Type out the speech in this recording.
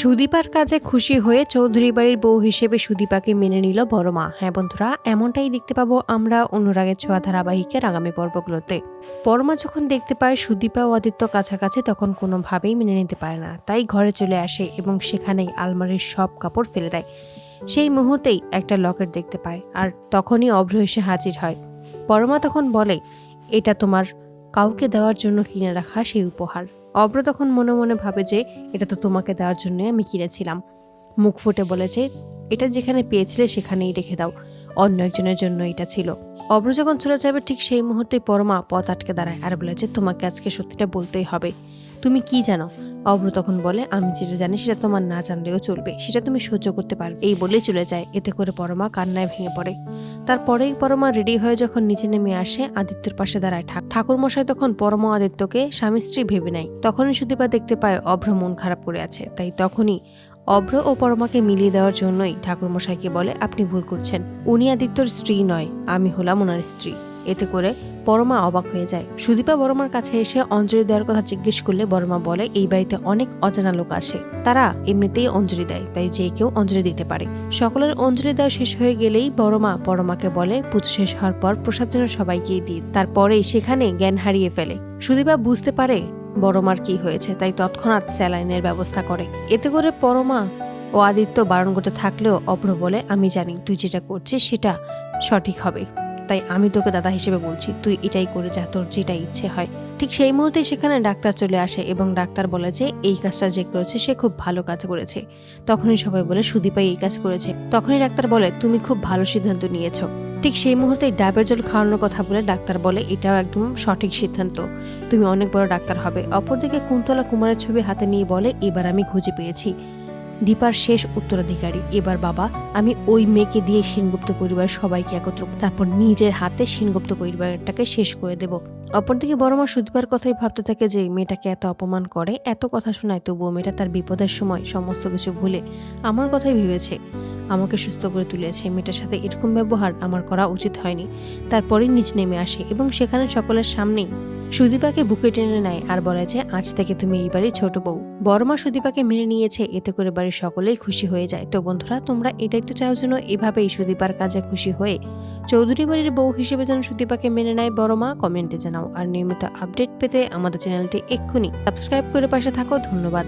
সুদীপার কাজে খুশি হয়ে চৌধুরী বাড়ির বউ হিসেবে সুদীপাকে মেনে নিল বড় মা। হ্যাঁ বন্ধুরা, এমনটাই দেখতে পাবো আমরা অনুরাগের ছোঁয়া ধারাবাহিকের আগামী পর্বগুলোতে। বড় মা যখন দেখতে পায় সুদীপা ও আদিত্য কাছাকাছি, তখন কোনোভাবেই মেনে নিতে পারে না, তাই ঘরে চলে আসে এবং সেখানেই আলমারির সব কাপড় ফেলে দেয়। সেই মুহূর্তেই একটা লকেট দেখতে পায়, আর তখনই অভ্র এসে হাজির হয়। বড় মা তখন বলে, এটা তোমার কাউকে দেওয়ার জন্য কিনে রাখা সেই উপহার। অভ্র তখন মনে মনে ভাবে যে এটা তো তোমাকে দেওয়ার জন্য আমি কিনেছিলাম। মুখ ফুটে বলেছে, এটা যেখানে পেয়েছিলে সেখানেই রেখে দাও, অন্য একজনের জন্য এটা ছিল। অভ্র যখন চলে যাবে ঠিক সেই মুহূর্তে পরমা পথ আটকে দাঁড়ায় আর বলেছে, তোমাকে আজকে সত্যিটা বলতেই হবে। তুমি কি জানো? অভ্র তখন বলে, আমি যেটা জানি সেটা তোমার না জানলেও চলবে, সেটা তুমি সহ্য করতে পারবে। এই বলেই চলে যায়। এতে করে পরমা কান্নায় ভেঙে পড়ে। তারপরেই পরমা রেডি হয়ে যখন নিচে নেমে আসে, আদিত্যর পাশে দাঁড়ায় ঠাকুর মশাই তখন পরমা আদিত্যকে স্বামী স্ত্রী ভেবে নেয়। তখনই সুদীপা দেখতে পায় অভ্র মন খারাপ করে আছে, তাই তখনই অভ্র ও পরমাকে মিলিয়ে দেওয়ার জন্যই ঠাকুর মশাইকে বলে, আপনি ভুল করছেন, উনি আদিত্যর স্ত্রী নয়, আমি হলাম ওনার স্ত্রী। এতে করে পরমা অবাক হয়ে যায়। সুদীপা বড়মার কাছে এসে অঞ্জলি দেওয়ার কথা জিজ্ঞেস করলে বড়মা বলে, এই বাড়িতে অনেক অজানা লোক আছে, তারা এমনিতেই অঞ্জলি দেয়, তাই যে কেউ অঞ্জলি দিতে পারে। সকলের অঞ্জলি দেওয়া শেষ হয়ে গেলেই বড়মা পরমাকে বলে, পুজো শেষ হওয়ার পর প্রসাদ যেন সবাইকেই দিয়ে। তারপরেই সেখানে জ্ঞান হারিয়ে ফেলে। সুদীপা বুঝতে পারে বড়মার কি হয়েছে, তাই তৎক্ষণাৎ স্যালাইনের ব্যবস্থা করে। এতে করে পরমা ও আদিত্য বারণ করতে থাকলেও অভ্র বলে, আমি জানি তুই যেটা করছিস সেটা সঠিক হবে, তাই আমি তোকে দাদা হিসেবে বলছি, তুই এটাই করে যা, তোর যেটা ইচ্ছে হয়। ঠিক সেই মুহূর্তে সেখানে ডাক্তার চলে আসে এবং ডাক্তার বলে যে এই কাজটা যে করেছে সে খুব ভালো কাজ করেছে। তখনই সবাই বলে, সুদীপাই এই কাজ করেছে। তখনই ডাক্তার বলে, তুমি খুব ভালো সিদ্ধান্ত নিয়েছো। ঠিক সেই মুহূর্তে ডাবের জল খাওয়ানোর কথা বলে ডাক্তার বলে, এটাও একদম সঠিক সিদ্ধান্ত, তুমি অনেক বড় ডাক্তার হবে। অপরদিকে কুন্তলা কুমারের ছবি হাতে নিয়ে বলে, এবার আমি খুঁজে পেয়েছি দীপার শেষ উত্তরাধিকারী। এবার বাবা, আমি ওই মেয়েকে দিয়ে সেনগুপ্ত পরিবারের সবাইকে একত্র, তারপর নিজের হাতে সেনগুপ্ত পরিবারটাকে শেষ করে দেব। অপরদিকে বড়মা সুদীপার কথাই ভাবতে থাকে যে মেয়েটাকে এত অপমান করে, এত কথা শোনায়, তবুও মেয়েটা তার বিপদের সময় সমস্ত কিছু ভুলে আমার কথাই ভেবেছে, আমাকে সুস্থ করে তুলেছে। মেয়েটার সাথে এরকম ব্যবহার আমার করা উচিত হয়নি। তারপরেই নিচ নেমে আসে এবং সেখানে সকলের সামনেই সুদীপাকে বুকে টেনে নেয় আর বলে যে আজ থেকে তুমি এই বাড়ির ছোট বউ। বড়মা সুদীপাকে মেনে নিয়েছে, এতে করে বাড়ির সকলেই খুশি হয়ে যায়। তো বন্ধুরা, তোমরা এটাই তো চাও যেন এভাবেই সুদীপার কাজে খুশি হয়ে চৌধুরী বাড়ির বউ হিসেবে যেন সুদীপাকে মেনে নেয় বড়মা? কমেন্টে জানাও। আর নিয়মিত আপডেট পেতে আমাদের চ্যানেলটি এক্ষুনি সাবস্ক্রাইব করে পাশে থাকো। ধন্যবাদ।